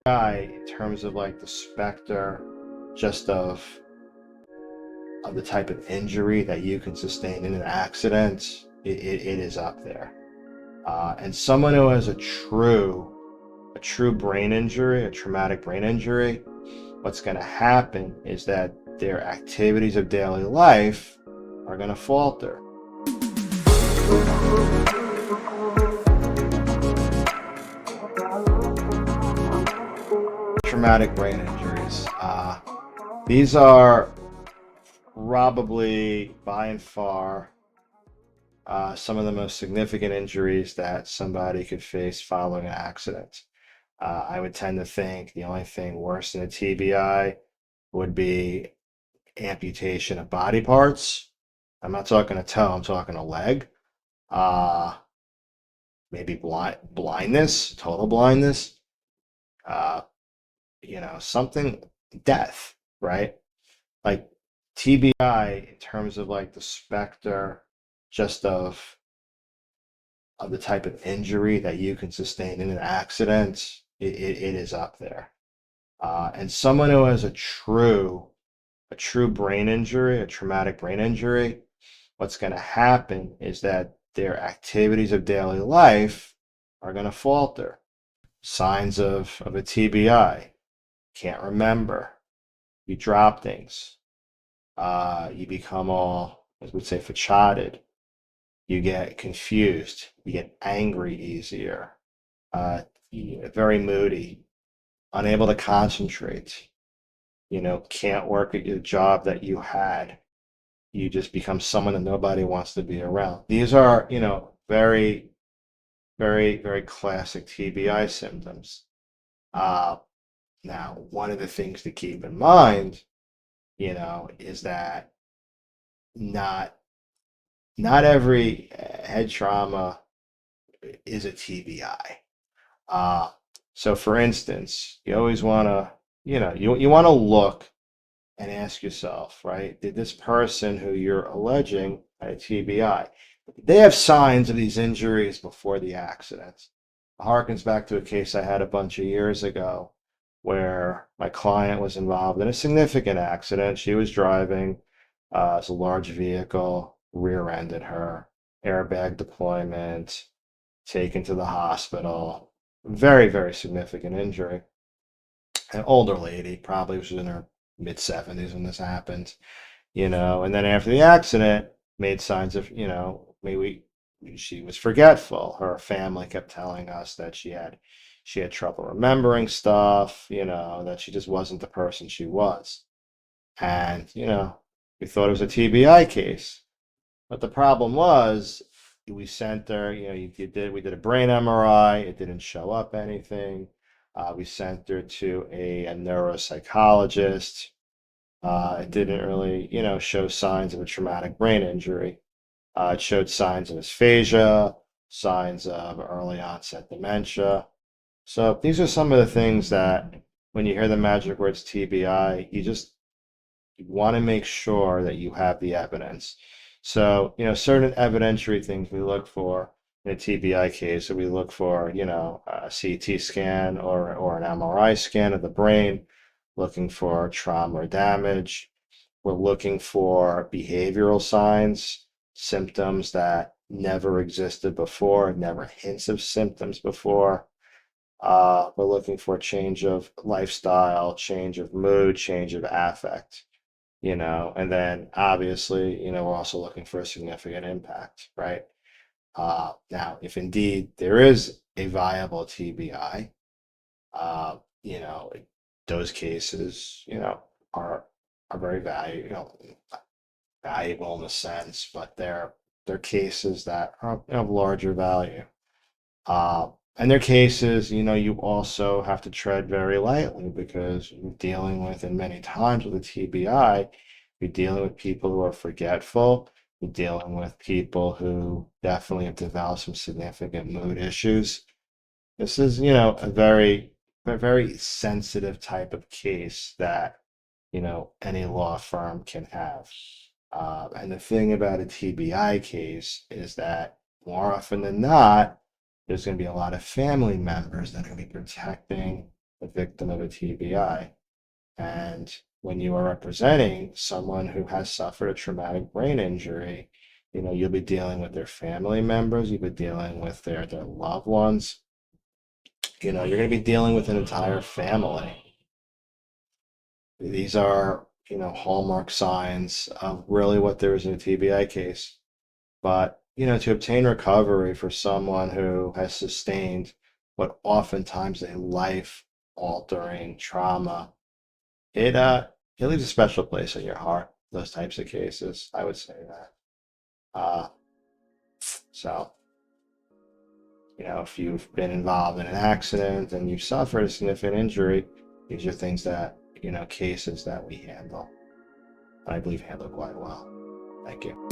In terms of like the specter just of the type of injury that you can sustain in an accident, it is up there. And someone who has a true brain injury, a traumatic brain injury, what's going to happen is that their activities of daily life are going to falter. Traumatic brain injuries. These are probably by and far some of the most significant injuries that somebody could face following an accident. I would tend to think the only thing worse than a TBI would be amputation of body parts. I'm not talking a toe, I'm talking a leg. Uh, Maybe blindness, total blindness. Uh, Something, death, right? Like TBI in terms of like the specter just of the type of injury that you can sustain in an accident, it is up there. And someone who has a true brain injury, a traumatic brain injury, what's going to happen is that their activities of daily life are going to falter. Signs of a TBI: can't remember, you drop things, you become all, as we'd say, facaded, you get confused, you get angry easier, uh, very moody, unable to concentrate, can't work at your job that you had. You just become someone that nobody wants to be around. These are, very, very, very classic TBI symptoms. Uh, Now, one of the things to keep in mind, is that not not every head trauma is a TBI. Uh, so for instance, you always want to, you want to look and ask yourself, right? Did this person who you're alleging had a TBI, did they have signs of these injuries before the accident? It harkens back to a case I had a bunch of years ago where my client was involved in a significant accident. She was driving, it's a large vehicle, rear-ended her, airbag deployment, taken to the hospital. Very, very significant injury. An older lady, probably was in her mid 70s when this happened, and then after the accident, made signs of, maybe she was forgetful. Her family kept telling us that she had trouble remembering stuff, that she just wasn't the person she was. And, we thought it was a TBI case. But the problem was, we sent her, we did a brain MRI, it didn't show up anything. We sent her to a neuropsychologist. It didn't really, show signs of a traumatic brain injury. It showed signs of dysphagia, signs of early onset dementia. So these are some of the things that when you hear the magic words TBI, you want to make sure that you have the evidence. So, certain evidentiary things we look for in a TBI case, so we look for, a CT scan or an MRI scan of the brain, looking for trauma or damage. We're looking for behavioral signs, symptoms that never existed before, never hints of symptoms before. We're looking for change of lifestyle, change of mood, change of affect, and then obviously, we're also looking for a significant impact, right? Now, if indeed there is a viable TBI, uh, you know, those cases, are very valuable in a sense, but they're cases that are of larger value. Uh, and they're cases, you also have to tread very lightly because you're dealing with, and many times with a TBI, you're dealing with people who are forgetful. You're dealing with people who definitely have developed some significant mood issues. This is, a very sensitive type of case that, any law firm can have. And the thing about a TBI case is that more often than not, there's going to be a lot of family members that are going to be protecting the victim of a TBI. And when you are representing someone who has suffered a traumatic brain injury, you'll be dealing with their family members, you'll be dealing with their loved ones. You're going to be dealing with an entire family. These are, hallmark signs of really what there is in a TBI case. But, to obtain recovery for someone who has sustained what oftentimes a life-altering trauma, it leaves a special place in your heart, those types of cases. I would say that. Uh, so, if you've been involved in an accident and you've suffered a significant injury, these are things that, cases that we handle. I believe handle quite well. Thank you.